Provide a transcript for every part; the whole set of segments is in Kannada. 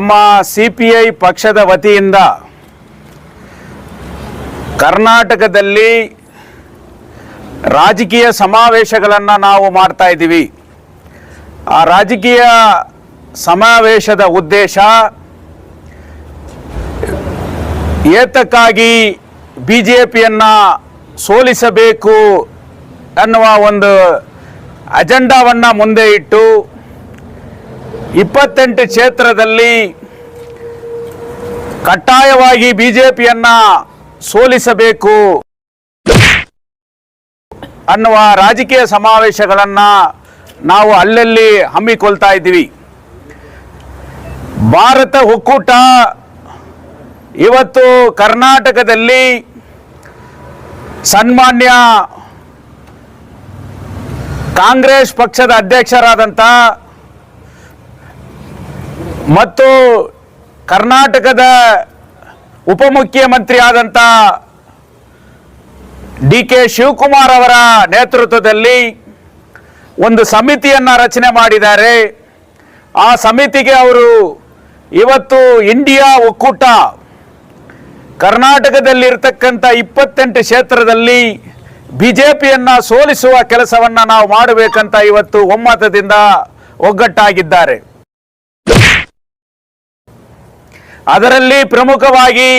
ನಮ್ಮ CPI ಪಕ್ಷದ ವತಿಯಿಂದ ಕರ್ನಾಟಕದಲ್ಲಿ ರಾಜಕೀಯ ಸಮಾವೇಶಗಳನ್ನು ನಾವು ಮಾಡ್ತಾ ಇದ್ದೀವಿ. ಆ ರಾಜಕೀಯ ಸಮಾವೇಶದ ಉದ್ದೇಶ ಏತಕ್ಕಾಗಿ ಬಿಜೆಪಿಯನ್ನು ಸೋಲಿಸಬೇಕು ಅನ್ನುವ ಒಂದು ಅಜೆಂಡಾವನ್ನು ಮುಂದೆ ಇಟ್ಟು 28 ಕ್ಷೇತ್ರದಲ್ಲಿ ಕಡ್ಡಾಯವಾಗಿ ಬಿಜೆಪಿಯನ್ನು ಸೋಲಿಸಬೇಕು ಅನ್ನುವ ರಾಜಕೀಯ ಸಮಾವೇಶಗಳನ್ನು ನಾವು ಅಲ್ಲಲ್ಲಿ ಹಮ್ಮಿಕೊಳ್ತಾ ಇದ್ದೀವಿ. ಭಾರತ ಒಕ್ಕೂಟ ಇವತ್ತು ಕರ್ನಾಟಕದಲ್ಲಿ ಸನ್ಮಾನ್ಯ ಕಾಂಗ್ರೆಸ್ ಪಕ್ಷದ ಅಧ್ಯಕ್ಷರಾದಂಥ ಮತ್ತು ಕರ್ನಾಟಕದ ಉಪಮುಖ್ಯಮಂತ್ರಿ ಆದಂಥ DK ಶಿವಕುಮಾರ್ ಅವರ ನೇತೃತ್ವದಲ್ಲಿ ಒಂದು ಸಮಿತಿಯನ್ನು ರಚನೆ ಮಾಡಿದ್ದಾರೆ. ಆ ಸಮಿತಿಗೆ ಅವರು ಇವತ್ತು ಇಂಡಿಯಾ ಒಕ್ಕೂಟ ಕರ್ನಾಟಕದಲ್ಲಿರ್ತಕ್ಕಂಥ 28 ಕ್ಷೇತ್ರದಲ್ಲಿ ಬಿಜೆಪಿಯನ್ನು ಸೋಲಿಸುವ ಕೆಲಸವನ್ನು ನಾವು ಮಾಡಬೇಕಂತ ಇವತ್ತು ಒಮ್ಮತದಿಂದ ಒಗ್ಗಟ್ಟಾಗಿದ್ದಾರೆ. ಅದರಲ್ಲಿ ಪ್ರಮುಖವಾಗಿ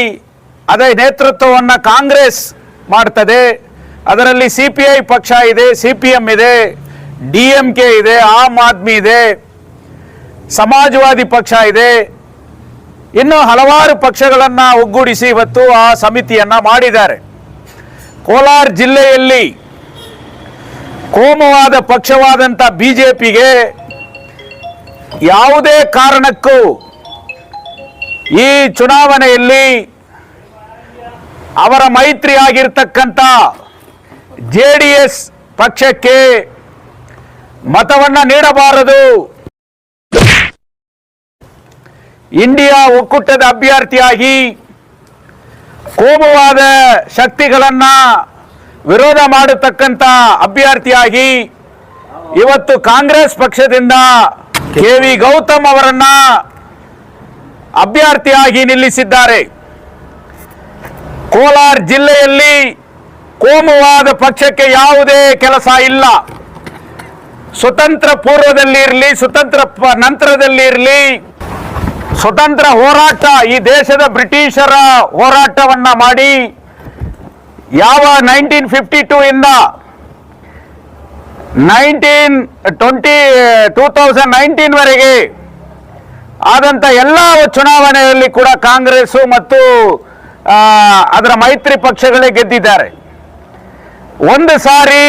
ಅದರ ನೇತೃತ್ವವನ್ನು ಕಾಂಗ್ರೆಸ್ ಮಾಡ್ತದೆ. ಅದರಲ್ಲಿ CPI ಪಕ್ಷ ಇದೆ, CPM ಇದೆ, DMK ಇದೆ, ಆಮ್ ಆದ್ಮಿ ಇದೆ, ಸಮಾಜವಾದಿ ಪಕ್ಷ ಇದೆ, ಇನ್ನು ಹಲವಾರು ಪಕ್ಷಗಳನ್ನು ಒಗ್ಗೂಡಿಸಿ ಇವತ್ತು ಆ ಸಮಿತಿಯನ್ನು ಮಾಡಿದ್ದಾರೆ. ಕೋಲಾರ ಜಿಲ್ಲೆಯಲ್ಲಿ ಕೋಮುವಾದ ಪಕ್ಷವಾದಂಥ ಬಿಜೆಪಿಗೆ ಯಾವುದೇ ಕಾರಣಕ್ಕೂ ಈ ಚುನಾವಣೆಯಲ್ಲಿ ಅವರ ಮೈತ್ರಿ ಆಗಿರ್ತಕ್ಕಂಥ JDS ಪಕ್ಷಕ್ಕೆ ಮತವನ್ನು ನೀಡಬಾರದು. ಇಂಡಿಯಾ ಒಕ್ಕೂಟದ ಅಭ್ಯರ್ಥಿಯಾಗಿ ಕೋಮುವಾದ ಶಕ್ತಿಗಳನ್ನು ವಿರೋಧ ಮಾಡತಕ್ಕಂಥ ಅಭ್ಯರ್ಥಿಯಾಗಿ ಇವತ್ತು ಕಾಂಗ್ರೆಸ್ ಪಕ್ಷದಿಂದ KV ಗೌತಮ್ ಅವರನ್ನು ಅಭ್ಯರ್ಥಿಯಾಗಿ ನಿಲ್ಲಿಸಿದ್ದಾರೆ. ಕೋಲಾರ ಜಿಲ್ಲೆಯಲ್ಲಿ ಕೋಮುವಾದ ಪಕ್ಷಕ್ಕೆ ಯಾವುದೇ ಕೆಲಸ ಇಲ್ಲ. ಸ್ವತಂತ್ರ ಪೂರ್ವದಲ್ಲಿ ಇರಲಿ, ಸ್ವತಂತ್ರ ನಂತರದಲ್ಲಿ ಇರಲಿ, ಸ್ವತಂತ್ರ ಹೋರಾಟ, ಈ ದೇಶದ ಬ್ರಿಟಿಷರ ಹೋರಾಟವನ್ನು ಮಾಡಿ ಯಾವ 1952 ಇಂದ 2019 ವರೆಗೆ ಆದಂಥ ಎಲ್ಲ ಚುನಾವಣೆಯಲ್ಲಿ ಕೂಡ ಕಾಂಗ್ರೆಸ್ ಮತ್ತು ಅದರ ಮೈತ್ರಿ ಪಕ್ಷಗಳೇ ಗೆದ್ದಿದ್ದಾರೆ. ಒಂದು ಸಾರಿ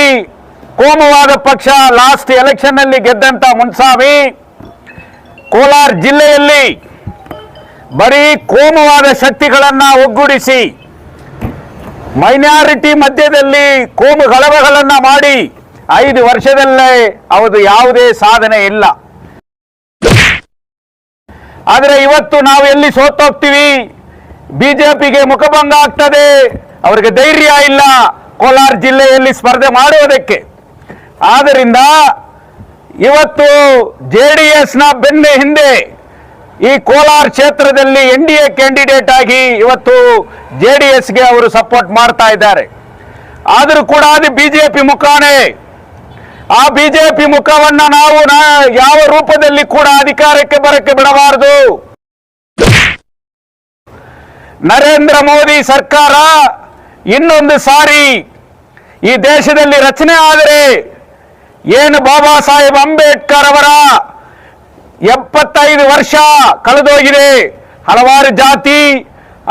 ಕೋಮುವಾದ ಪಕ್ಷ ಲಾಸ್ಟ್ ಎಲೆಕ್ಷನ್ನಲ್ಲಿ ಗೆದ್ದಂಥ ಮುನ್ಸ್ವಾಮಿ ಕೋಲಾರ ಜಿಲ್ಲೆಯಲ್ಲಿ ಬರೀ ಕೋಮುವಾದ ಶಕ್ತಿಗಳನ್ನು ಒಗ್ಗೂಡಿಸಿ ಮೈನಾರಿಟಿ ಮಧ್ಯದಲ್ಲಿ ಕೋಮು ಗಲಭೆಗಳನ್ನು ಮಾಡಿ 5 ವರ್ಷದಲ್ಲೇ ಅವತ್ತು ಯಾವುದೇ ಸಾಧನೆ ಇಲ್ಲ. ಆದರೆ ಇವತ್ತು ನಾವು ಎಲ್ಲಿ ಸೋತೋಗ್ತೀವಿ, ಬಿಜೆಪಿಗೆ ಮುಖಭಂಗ ಆಗ್ತದೆ, ಅವರಿಗೆ ಧೈರ್ಯ ಇಲ್ಲ ಕೋಲಾರ ಜಿಲ್ಲೆಯಲ್ಲಿ ಸ್ಪರ್ಧೆ ಮಾಡುವುದಕ್ಕೆ. ಆದ್ದರಿಂದ ಇವತ್ತು JDSನ ಬೆನ್ನ ಹಿಂದೆ ಈ ಕೋಲಾರ ಕ್ಷೇತ್ರದಲ್ಲಿ NDA ಕ್ಯಾಂಡಿಡೇಟ್ ಆಗಿ ಇವತ್ತು JDSಗೆ ಅವರು ಸಪೋರ್ಟ್ ಮಾಡ್ತಾ ಇದ್ದಾರೆ. ಆದರೂ ಕೂಡ ಅದು ಬಿಜೆಪಿ ಮುಖಾನೇ. ಆ ಬಿಜೆಪಿ ಮುಖವನ್ನು ನಾವು ಯಾವ ರೂಪದಲ್ಲಿ ಕೂಡ ಅಧಿಕಾರಕ್ಕೆ ಬರಕ್ಕೆ ಬಿಡಬಾರದು. ನರೇಂದ್ರ ಮೋದಿ ಸರ್ಕಾರ ಇನ್ನೊಂದು ಸಾರಿ ಈ ದೇಶದಲ್ಲಿ ರಚನೆ ಆದರೆ ಏನು ಬಾಬಾ ಸಾಹೇಬ್ ಅಂಬೇಡ್ಕರ್ ಅವರ 75 ವರ್ಷ ಕಳೆದೋಗಿದೆ, ಹಲವಾರು ಜಾತಿ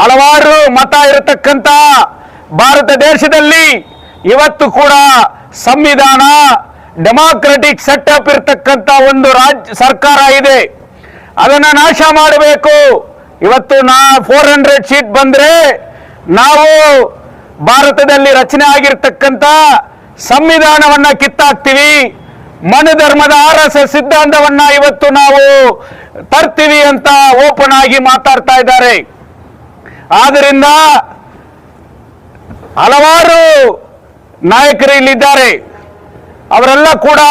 ಹಲವಾರು ಮತ ಇರತಕ್ಕಂಥ ಭಾರತ ದೇಶದಲ್ಲಿ ಇವತ್ತು ಕೂಡ ಸಂವಿಧಾನ ಡೆಮಾಕ್ರೆಟಿಕ್ ಸೆಟಪ್ ಇರತಕ್ಕಂಥ ಒಂದು ಸರ್ಕಾರ ಇದೆ. ಅದನ್ನು ನಾಶ ಮಾಡಬೇಕು. ಇವತ್ತು 400 ಸೀಟ್ ಬಂದರೆ ನಾವು ಭಾರತದಲ್ಲಿ ರಚನೆ ಆಗಿರ್ತಕ್ಕಂಥ ಸಂವಿಧಾನವನ್ನು ಕಿತ್ತಾಕ್ತೀವಿ, ಮನುಧರ್ಮದ RSS ಸಿದ್ಧಾಂತವನ್ನು ಇವತ್ತು ನಾವು ತರ್ತೀವಿ ಅಂತ ಓಪನ್ ಆಗಿ ಮಾತಾಡ್ತಾ ಇದ್ದಾರೆ. ಆದ್ದರಿಂದ ಹಲವಾರು ನಾಯಕರು ಇಲ್ಲಿದ್ದಾರೆ. ಅವರೆಲ್ಲ ಕೂಡ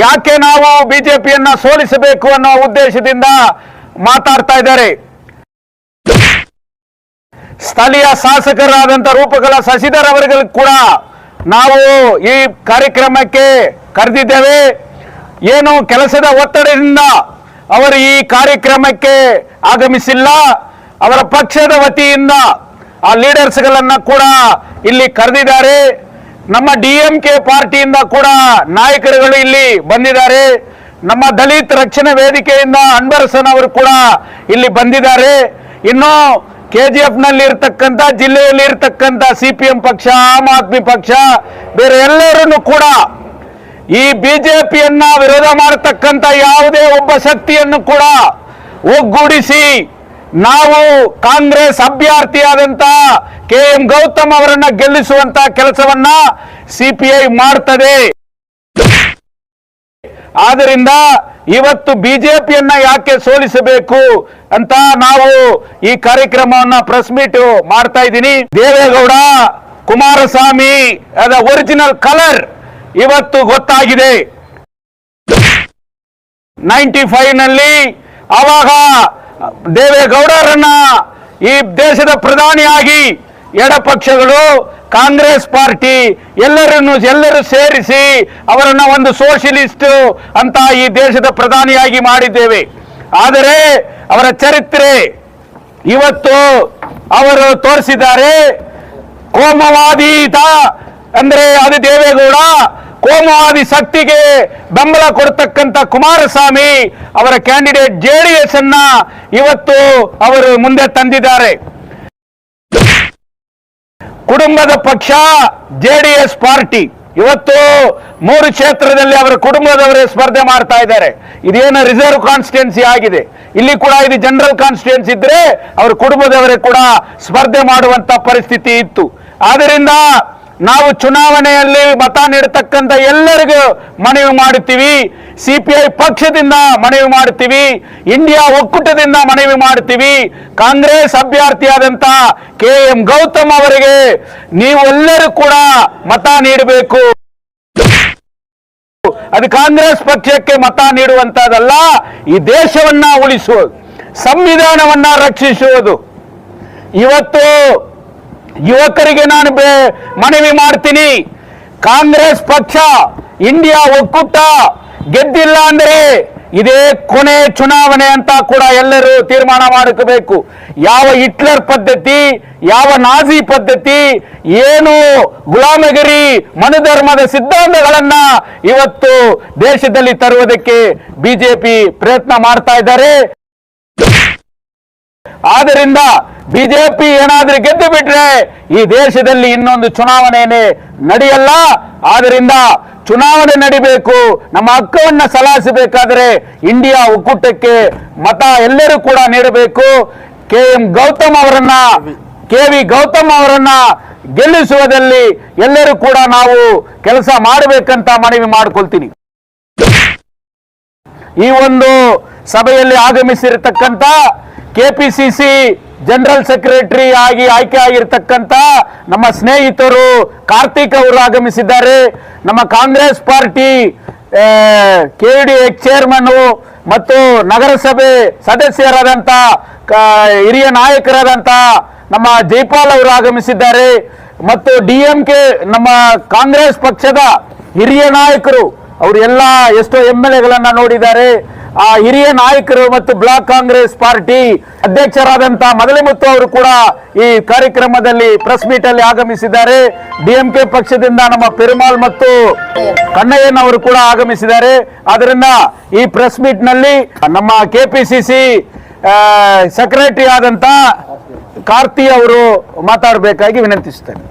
ಯಾಕೆ ನಾವು ಬಿಜೆಪಿಯನ್ನು ಸೋಲಿಸಬೇಕು ಅನ್ನೋ ಉದ್ದೇಶದಿಂದ ಮಾತಾಡ್ತಾ ಇದ್ದಾರೆ. ಸ್ಥಳೀಯ ಶಾಸಕರಾದಂಥ ರೂಪಕಲಾ ಶಶಿಧರ್ ಅವರಿಗೆ ಕೂಡ ನಾವು ಈ ಕಾರ್ಯಕ್ರಮಕ್ಕೆ ಕರೆದಿದ್ದೇವೆ. ಏನು ಕೆಲಸದ ಒತ್ತಡದಿಂದ ಅವರು ಈ ಕಾರ್ಯಕ್ರಮಕ್ಕೆ ಆಗಮಿಸಿಲ್ಲ. ಅವರ ಪಕ್ಷದ ವತಿಯಿಂದ ಆ ಲೀಡರ್ಸ್ಗಳನ್ನ ಕೂಡ ಇಲ್ಲಿ ಕರೆದಿದ್ದಾರೆ. ನಮ್ಮ DMK ಪಾರ್ಟಿಯಿಂದ ಕೂಡ ನಾಯಕರುಗಳು ಇಲ್ಲಿ ಬಂದಿದ್ದಾರೆ. ನಮ್ಮ ದಲಿತ ರಕ್ಷಣಾ ವೇದಿಕೆಯಿಂದ ಅನ್ಬರಸನ್ ಅವರು ಕೂಡ ಇಲ್ಲಿ ಬಂದಿದ್ದಾರೆ. ಇನ್ನು KGF ನಲ್ಲಿ ಇರ್ತಕ್ಕಂಥ, ಜಿಲ್ಲೆಯಲ್ಲಿ ಇರ್ತಕ್ಕಂಥ CPM ಪಕ್ಷ, ಆಮ್ ಆದ್ಮಿ ಪಕ್ಷ, ಬೇರೆ ಎಲ್ಲರೂ ಕೂಡ ಈ ಬಿಜೆಪಿಯನ್ನ ವಿರೋಧ ಮಾಡತಕ್ಕಂಥ ಯಾವುದೇ ಒಬ್ಬ ಶಕ್ತಿಯನ್ನು ಕೂಡ ಒಗ್ಗೂಡಿಸಿ ನಾವು ಕಾಂಗ್ರೆಸ್ ಅಭ್ಯರ್ಥಿಯಾದಂತ KM ಗೌತಮ್ ಅವರನ್ನ ಗೆಲ್ಲಿಸುವಂತ ಕೆಲಸವನ್ನ CPI ಮಾಡ್ತದೆ. ಆದ್ದರಿಂದ ಇವತ್ತು ಬಿಜೆಪಿಯನ್ನ ಯಾಕೆ ಸೋಲಿಸಬೇಕು ಅಂತ ನಾವು ಈ ಕಾರ್ಯಕ್ರಮವನ್ನ ಪ್ರೆಸ್ ಮೀಟ್ ಮಾಡ್ತಾ ಇದ್ದೀನಿ. ದೇವೇಗೌಡ, ಕುಮಾರಸ್ವಾಮಿ ಅದ ಒರಿಜಿನಲ್ ಕಲರ್ ಇವತ್ತು ಗೊತ್ತಾಗಿದೆ. 95 ನಲ್ಲಿ ಆವಾಗ ದೇವೇಗೌಡರನ್ನ ಈ ದೇಶದ ಪ್ರಧಾನಿಯಾಗಿ ಎಡಪಕ್ಷಗಳು, ಕಾಂಗ್ರೆಸ್ ಪಾರ್ಟಿ ಎಲ್ಲರೂ ಸೇರಿಸಿ ಅವರನ್ನ ಒಂದು ಸೋಷಿಯಲಿಸ್ಟ್ ಅಂತ ಈ ದೇಶದ ಪ್ರಧಾನಿಯಾಗಿ ಮಾಡಿದ್ದೇವೆ. ಆದರೆ ಅವರ ಚರಿತ್ರೆ ಇವತ್ತು ಅವರು ತೋರಿಸಿದ್ದಾರೆ. ಕೋಮುವಾದೀತ ಅಂದ್ರೆ ಅದು ದೇವೇಗೌಡ, ಕೋಮುವಾದಿ ಶಕ್ತಿಗೆ ಬೆಂಬಲ ಕೊಡ್ತಕ್ಕಂಥ ಕುಮಾರಸ್ವಾಮಿ ಅವರ ಕ್ಯಾಂಡಿಡೇಟ್ JDS ಅನ್ನ ಇವತ್ತು ಅವರು ಮುಂದೆ ತಂದಿದ್ದಾರೆ. ಕುಟುಂಬದ ಪಕ್ಷ JDS ಪಾರ್ಟಿ ಇವತ್ತು 3 ಕ್ಷೇತ್ರದಲ್ಲಿ ಅವರ ಕುಟುಂಬದವರೇ ಸ್ಪರ್ಧೆ ಮಾಡ್ತಾ ಇದ್ದಾರೆ. ಇದೇನು ರಿಸರ್ವ್ ಕಾನ್ಸ್ಟಿಟ್ಯೂನ್ಸಿ ಆಗಿದೆ. ಇಲ್ಲಿ ಕೂಡ ಇದು ಜನರಲ್ ಕಾನ್ಸ್ಟಿಟ್ಯೂನ್ಸಿ ಇದ್ರೆ ಅವರ ಕುಟುಂಬದವರೇ ಕೂಡ ಸ್ಪರ್ಧೆ ಮಾಡುವಂತ ಪರಿಸ್ಥಿತಿ ಇತ್ತು. ಆದ್ದರಿಂದ ನಾವು ಚುನಾವಣೆಯಲ್ಲಿ ಮತ ನೀಡತಕ್ಕಂಥ ಎಲ್ಲರಿಗೂ ಮನವಿ ಮಾಡುತ್ತೀವಿ. CPI ಪಕ್ಷದಿಂದ ಮನವಿ ಮಾಡುತ್ತೀವಿ, ಇಂಡಿಯಾ ಒಕ್ಕೂಟದಿಂದ ಮನವಿ ಮಾಡುತ್ತೀವಿ. ಕಾಂಗ್ರೆಸ್ ಅಭ್ಯರ್ಥಿಯಾದಂತ KM ಗೌತಮ್ ಅವರಿಗೆ ನೀವೆಲ್ಲರೂ ಕೂಡ ಮತ ನೀಡಬೇಕು. ಅದು ಕಾಂಗ್ರೆಸ್ ಪಕ್ಷಕ್ಕೆ ಮತ ನೀಡುವಂತದಲ್ಲ, ಈ ದೇಶವನ್ನ ಉಳಿಸುವುದು, ಸಂವಿಧಾನವನ್ನ ರಕ್ಷಿಸುವುದು. ಇವತ್ತು ಯುವಕರಿಗೆ ನಾನು ಮನವಿ ಮಾಡ್ತೀನಿ, ಕಾಂಗ್ರೆಸ್ ಪಕ್ಷ ಇಂಡಿಯಾ ಒಕ್ಕೂಟ ಗೆದ್ದಿಲ್ಲ ಅಂದ್ರೆ ಇದೇ ಕೊನೆ ಚುನಾವಣೆ ಅಂತ ಕೂಡ ಎಲ್ಲರೂ ತೀರ್ಮಾನ ಮಾಡಬೇಕು. ಯಾವ ಹಿಟ್ಲರ್ ಪದ್ಧತಿ, ಯಾವ ನಾಜಿ ಪದ್ಧತಿ, ಏನು ಗುಲಾಮಗಿರಿ ಮನುಧರ್ಮದ ಸಿದ್ಧಾಂತಗಳನ್ನ ಇವತ್ತು ದೇಶದಲ್ಲಿ ತರುವುದಕ್ಕೆ ಬಿಜೆಪಿ ಪ್ರಯತ್ನ ಮಾಡ್ತಾ ಇದ್ದಾರೆ. ಆದ್ದರಿಂದ ಬಿಜೆಪಿ ಏನಾದ್ರೂ ಗೆದ್ದು ಬಿಟ್ರೆ ಈ ದೇಶದಲ್ಲಿ ಇನ್ನೊಂದು ಚುನಾವಣೆನೇ ನಡೆಯಲ್ಲ. ಆದ್ದರಿಂದ ಚುನಾವಣೆ ನಡಿಬೇಕು, ನಮ್ಮ ಹಕ್ಕನ್ನು ಸಲಾಯಿಸಬೇಕಾದ್ರೆ ಇಂಡಿಯಾ ಒಕ್ಕೂಟಕ್ಕೆ ಮತ ಎಲ್ಲರೂ ಕೂಡ ನೀಡಬೇಕು. KV ಗೌತಮ್ ಅವರನ್ನ ಗೆಲ್ಲಿಸುವುದರಲ್ಲಿ ಎಲ್ಲರೂ ಕೂಡ ನಾವು ಕೆಲಸ ಮಾಡಬೇಕಂತ ಮನವಿ ಮಾಡಿಕೊಳ್ತೀನಿ. ಈ ಒಂದು ಸಭೆಯಲ್ಲಿ ಆಗಮಿಸಿರತಕ್ಕಂತ KPCC ಜನರಲ್ ಸೆಕ್ರೆಟರಿ ಆಗಿ ಆಯ್ಕೆ ಆಗಿರ್ತಕ್ಕಂಥ ನಮ್ಮ ಸ್ನೇಹಿತರು ಕಾರ್ತಿಕ್ ಅವರು ಆಗಮಿಸಿದ್ದಾರೆ. ನಮ್ಮ ಕಾಂಗ್ರೆಸ್ ಪಾರ್ಟಿ KDX ಚೇರ್ಮನ್ ಮತ್ತು ನಗರಸಭೆ ಸದಸ್ಯರಾದಂಥ ಹಿರಿಯ ನಾಯಕರಾದಂಥ ನಮ್ಮ ಜೈಪಾಲ್ ಅವರು ಆಗಮಿಸಿದ್ದಾರೆ. ಮತ್ತು DMK ನಮ್ಮ ಕಾಂಗ್ರೆಸ್ ಪಕ್ಷದ ಹಿರಿಯ ನಾಯಕರು ಅವರು ಎಲ್ಲ ಎಷ್ಟೋ MLAಗಳನ್ನ ನೋಡಿದ್ದಾರೆ. ಆ ಹಿರಿಯ ನಾಯಕರು ಮತ್ತು ಬ್ಲಾಕ್ ಕಾಂಗ್ರೆಸ್ ಪಾರ್ಟಿ ಅಧ್ಯಕ್ಷರಾದಂತಹ ಮದಲಿಮುತ್ತು ಅವರು ಕೂಡ ಈ ಕಾರ್ಯಕ್ರಮದಲ್ಲಿ ಪ್ರೆಸ್ ಮೀಟ್ ಅಲ್ಲಿ ಆಗಮಿಸಿದ್ದಾರೆ. DMK ಪಕ್ಷದಿಂದ ನಮ್ಮ ಪೆರುಮಾಳ್ ಮತ್ತು ಕಣ್ಣಯ್ಯನ್ ಅವರು ಕೂಡ ಆಗಮಿಸಿದ್ದಾರೆ. ಆದ್ದರಿಂದ ಈ ಪ್ರೆಸ್ ಮೀಟ್ ನಲ್ಲಿ ನಮ್ಮ KPCC ಸೆಕ್ರೆಟರಿ ಆದಂತ ಕಾರ್ತಿ ಅವರು ಮಾತಾಡಬೇಕಾಗಿ ವಿನಂತಿಸುತ್ತೇನೆ.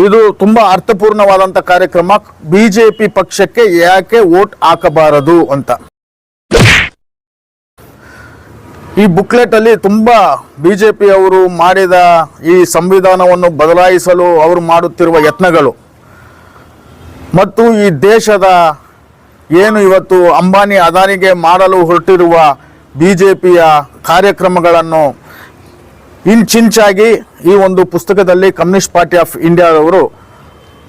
ಇದು ತುಂಬಾ ಅರ್ಥಪೂರ್ಣವಾದಂತ ಕಾರ್ಯಕ್ರಮ. ಬಿಜೆಪಿ ಪಕ್ಷಕ್ಕೆ ಯಾಕೆ ವೋಟ್ ಹಾಕಬಾರದು ಅಂತ ಈ ಬುಕ್ಲೆಟ್ ಅಲ್ಲಿ ತುಂಬಾ ಬಿಜೆಪಿ ಅವರು ಮಾಡಿದ ಈ ಸಂವಿಧಾನವನ್ನು ಬದಲಾಯಿಸಲು ಅವರು ಮಾಡುತ್ತಿರುವ ಯತ್ನಗಳು ಮತ್ತು ಈ ದೇಶದ ಏನು ಇವತ್ತು ಅಂಬಾನಿ ಅದಾನಿಗೆ ಮಾಡಲು ಹೊರಟಿರುವ ಬಿಜೆಪಿಯ ಕಾರ್ಯಕ್ರಮಗಳನ್ನು ಇಂಚಿಂಚಾಗಿ ಈ ಒಂದು ಪುಸ್ತಕದಲ್ಲಿ ಕಮ್ಯುನಿಸ್ಟ್ ಪಾರ್ಟಿ ಆಫ್ ಇಂಡಿಯಾದವರು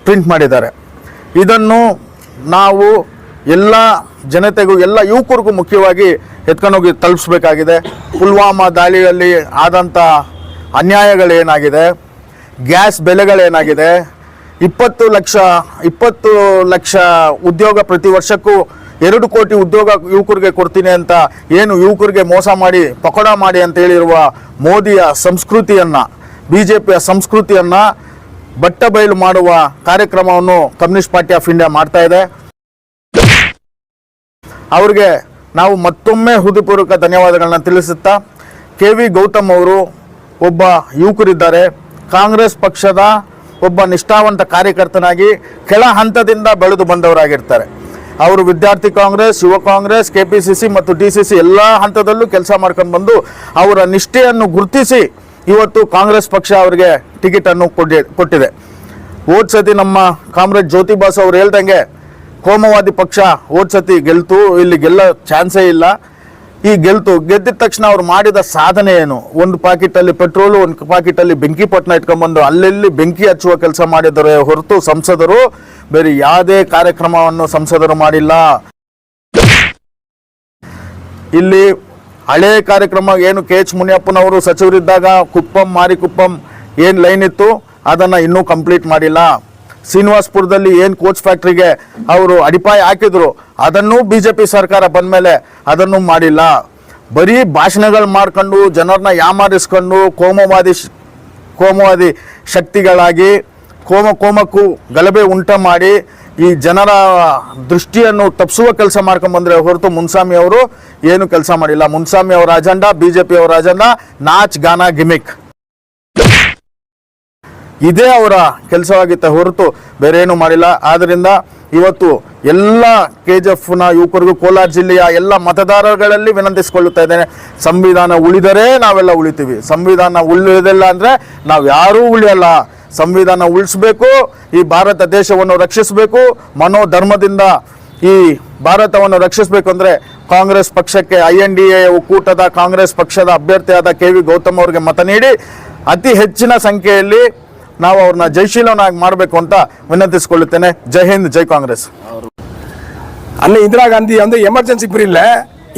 ಪ್ರಿಂಟ್ ಮಾಡಿದ್ದಾರೆ. ಇದನ್ನು ನಾವು ಎಲ್ಲ ಜನತೆಗೂ ಎಲ್ಲ ಯುವಕರಿಗೂ ಮುಖ್ಯವಾಗಿ ಎತ್ಕೊಂಡೋಗಿ ತಲುಪಿಸ್ಬೇಕಾಗಿದೆ. ಪುಲ್ವಾಮಾ ದಾಳಿಯಲ್ಲಿ ಆದಂಥ ಅನ್ಯಾಯಗಳೇನಾಗಿದೆ, ಗ್ಯಾಸ್ ಬೆಲೆಗಳೇನಾಗಿದೆ, 20 ಲಕ್ಷ ಉದ್ಯೋಗ ಪ್ರತಿ ವರ್ಷಕ್ಕೂ 2 ಕೋಟಿ ಉದ್ಯೋಗ ಯುವಕರಿಗೆ ಕೊಡ್ತೀನಿ ಅಂತ ಏನು ಯುವಕರಿಗೆ ಮೋಸ ಮಾಡಿ ಪಕೋಡ ಮಾಡಿ ಅಂತ ಹೇಳಿರುವ ಮೋದಿಯ ಸಂಸ್ಕೃತಿಯನ್ನು, BJPಯ ಸಂಸ್ಕೃತಿಯನ್ನು ಬಟ್ಟ ಬಯಲು ಮಾಡುವ ಕಾರ್ಯಕ್ರಮವನ್ನು ಕಮ್ಯುನಿಸ್ಟ್ ಪಾರ್ಟಿ ಆಫ್ ಇಂಡಿಯಾ ಮಾಡ್ತಾ ಇದೆ. ಅವ್ರಿಗೆ ನಾವು ಮತ್ತೊಮ್ಮೆ ಹೃದಯಪೂರ್ವಕ ಧನ್ಯವಾದಗಳನ್ನ ತಿಳಿಸುತ್ತಾ, KV ಗೌತಮ್ ಅವರು ಒಬ್ಬ ಯುವಕರಿದ್ದಾರೆ, ಕಾಂಗ್ರೆಸ್ ಪಕ್ಷದ ಒಬ್ಬ ನಿಷ್ಠಾವಂತ ಕಾರ್ಯಕರ್ತನಾಗಿ ಕೆಳ ಹಂತದಿಂದ ಬೆಳೆದು ಬಂದವರಾಗಿರ್ತಾರೆ. ಅವರು ವಿದ್ಯಾರ್ಥಿ ಕಾಂಗ್ರೆಸ್, ಯುವ ಕಾಂಗ್ರೆಸ್, KPCC ಮತ್ತು DCC ಎಲ್ಲ ಹಂತದಲ್ಲೂ ಕೆಲಸ ಮಾಡ್ಕೊಂಡು ಬಂದು ಅವರ ನಿಷ್ಠೆಯನ್ನು ಗುರುತಿಸಿ ಇವತ್ತು ಕಾಂಗ್ರೆಸ್ ಪಕ್ಷ ಅವರಿಗೆ ಟಿಕೆಟನ್ನು ಕೊಟ್ಟಿದೆ. ಹೋದ ಸತಿ ನಮ್ಮ ಕಾಮ್ರೇಡ್ ಜ್ಯೋತಿ ಬಾಸು ಅವ್ರು ಹೇಳ್ದಂಗೆ ಕೋಮವಾದಿ ಪಕ್ಷ ಹೋದ ಸತಿ ಗೆಲ್ತು, ಇಲ್ಲಿ ಗೆಲ್ಲೋ ಚಾನ್ಸೇ ಇಲ್ಲ. ಈ ಗೆದ್ದಿದ ತಕ್ಷಣ ಅವ್ರು ಮಾಡಿದ ಸಾಧನೆ ಏನು? ಒಂದು ಪಾಕಿಟಲ್ಲಿ ಪೆಟ್ರೋಲು, ಒಂದು ಪಾಕಿಟಲ್ಲಿ ಬೆಂಕಿ ಪಟ್ಟಣ ಇಟ್ಕೊಂಡ್ಬಂದು ಅಲ್ಲೆಲ್ಲಿ ಬೆಂಕಿ ಹಚ್ಚುವ ಕೆಲಸ ಮಾಡಿದರೆ ಹೊರತು ಸಂಸದರು ಬೇರೆ ಯಾವುದೇ ಕಾರ್ಯಕ್ರಮವನ್ನು ಸಂಸದರು ಮಾಡಿಲ್ಲ. ಇಲ್ಲಿ ಹಳೆ ಕಾರ್ಯಕ್ರಮ ಏನು KH ಮುನಿಯಪ್ಪನವರು ಸಚಿವರಿದ್ದಾಗ ಮಾರಿಕುಪ್ಪಂ ಏನು ಲೈನ್ ಇತ್ತು ಅದನ್ನು ಇನ್ನೂ ಕಂಪ್ಲೀಟ್ ಮಾಡಿಲ್ಲ. ಶ್ರೀನಿವಾಸ್ಪುರದಲ್ಲಿ ಏನು ಕೋಚ್ ಫ್ಯಾಕ್ಟ್ರಿಗೆ ಅವರು ಅಡಿಪಾಯ ಹಾಕಿದ್ರು ಅದನ್ನು BJP ಸರ್ಕಾರ ಬಂದ ಮೇಲೆ ಅದನ್ನು ಮಾಡಿಲ್ಲ. ಬರೀ ಭಾಷಣಗಳು ಮಾಡ್ಕೊಂಡು ಜನರನ್ನ ಯಾಮಾರಿಸ್ಕೊಂಡು ಕೋಮವಾದಿ ಶಕ್ತಿಗಳಾಗಿ ಕೋಮಕ್ಕೂ ಗಲಭೆ ಉಂಟು ಮಾಡಿ ಈ ಜನರ ದೃಷ್ಟಿಯನ್ನು ತಪ್ಪಿಸುವ ಕೆಲಸ ಮಾಡ್ಕೊಂಡು ಬಂದರೆ ಹೊರತು ಮುನ್ಸ್ವಾಮಿ ಅವರು ಏನು ಕೆಲಸ ಮಾಡಿಲ್ಲ. ಮುನ್ಸ್ವಾಮಿ ಅವರ ಅಜೆಂಡಾ, BJP ಅವರ ಅಜೆಂಡಾ ನಾಚ್ ಗಾನಾ ಗಿಮಿಕ್, ಇದೇ ಅವರ ಕೆಲಸವಾಗಿತ್ತ ಹೊರತು ಬೇರೆ ಏನು ಮಾಡಿಲ್ಲ. ಆದ್ದರಿಂದ ಇವತ್ತು ಎಲ್ಲ KGFನ ಯುವಕರಿಗೂ, ಕೋಲಾರ ಜಿಲ್ಲೆಯ ಎಲ್ಲ ಮತದಾರಗಳಲ್ಲಿ ವಿನಂತಿಸಿಕೊಳ್ಳುತ್ತಾ ಇದ್ದೇನೆ, ಸಂವಿಧಾನ ಉಳಿದರೆ ನಾವೆಲ್ಲ ಉಳಿತೀವಿ. ಸಂವಿಧಾನ ಉಳಿಯೋದಿಲ್ಲ ಅಂದರೆ ನಾವು ಯಾರೂ ಉಳಿಯಲ್ಲ. ಸಂವಿಧಾನ ಉಳಿಸಬೇಕು, ಈ ಭಾರತ ದೇಶವನ್ನು ರಕ್ಷಿಸಬೇಕು, ಮನೋಧರ್ಮದಿಂದ ಈ ಭಾರತವನ್ನು ರಕ್ಷಿಸಬೇಕು ಅಂದರೆ ಕಾಂಗ್ರೆಸ್ ಪಕ್ಷಕ್ಕೆ INDA ಒಕ್ಕೂಟದ ಕಾಂಗ್ರೆಸ್ ಪಕ್ಷದ ಅಭ್ಯರ್ಥಿಯಾದ KV ಗೌತಮ್ ಅವರಿಗೆ ಮತ ನೀಡಿ ಅತಿ ಹೆಚ್ಚಿನ ಸಂಖ್ಯೆಯಲ್ಲಿ ನಾವು ಅವ್ರನ್ನ ಜಯಶೀಲನಾಗಿ ಮಾಡಬೇಕು ಅಂತ ವಿನಂತಿಸಿಕೊಳ್ಳುತ್ತೇನೆ. ಜೈ ಹಿಂದ್, ಜೈ காங்கிரஸ். அன்னை இந்திரா காந்தி வந்து எமர்ஜென்சி பீரியட்ல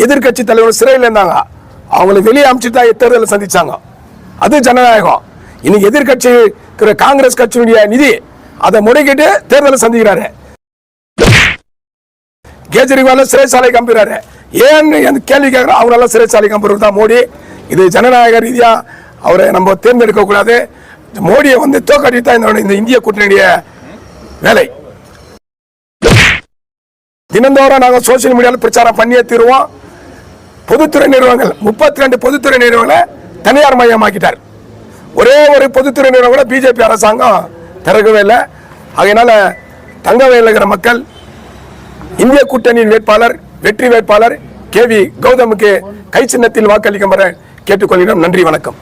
எதிர்கட்சி தலைவர் சிறையில் இருந்தாங்க. அவங்களை வெளியே அனுப்பிச்சுட்டு தான் தேர்தலை சந்திச்சாங்க. அது ஜனநாயகம். இன்னைக்கு எதிர்கட்சி காங்கிரஸ் கட்சியுடைய நிதி அதை முடக்கிட்டு தேர்தலை சந்திக்கிறாரு. கேஜ்ரிவால் சிறைச்சாலைக்கு அனுப்புறாரு. ஏன்னு கேள்வி கேட்கிற அவரெல்லாம் சிறைச்சாலைக்கு அனுப்புறது தான் மோடி. இது ஜனநாயக ரீதியா அவரை நம்ம தேர்ந்தெடுக்க கூடாது. மோடியை வந்து தோக்கடி தான் இந்த இந்திய கூட்டணியுடைய வேலை. தினந்தோறும் நாங்கள் சோசியல் மீடியாவில் பிரச்சாரம் பண்ணியே தீருவோம். பொதுத்துறை நிறுவனங்கள் 32 பொதுத்துறை நிறுவனங்களை தனியார் மயமாக்கிட்டார். ஒரே ஒரு பொதுத்துறை நிறுவனம் கூட BJP அரசாங்கம் திறக்கவே இல்லை. அதனால தங்கவேல் இருக்கிற மக்கள் இந்திய கூட்டணியின் வேட்பாளர், வெற்றி வேட்பாளர் KV கௌதமுக்கு கை சின்னத்தில் வாக்களிக்கும்படி கேட்டுக்கொள்கிறோம். நன்றி, வணக்கம்.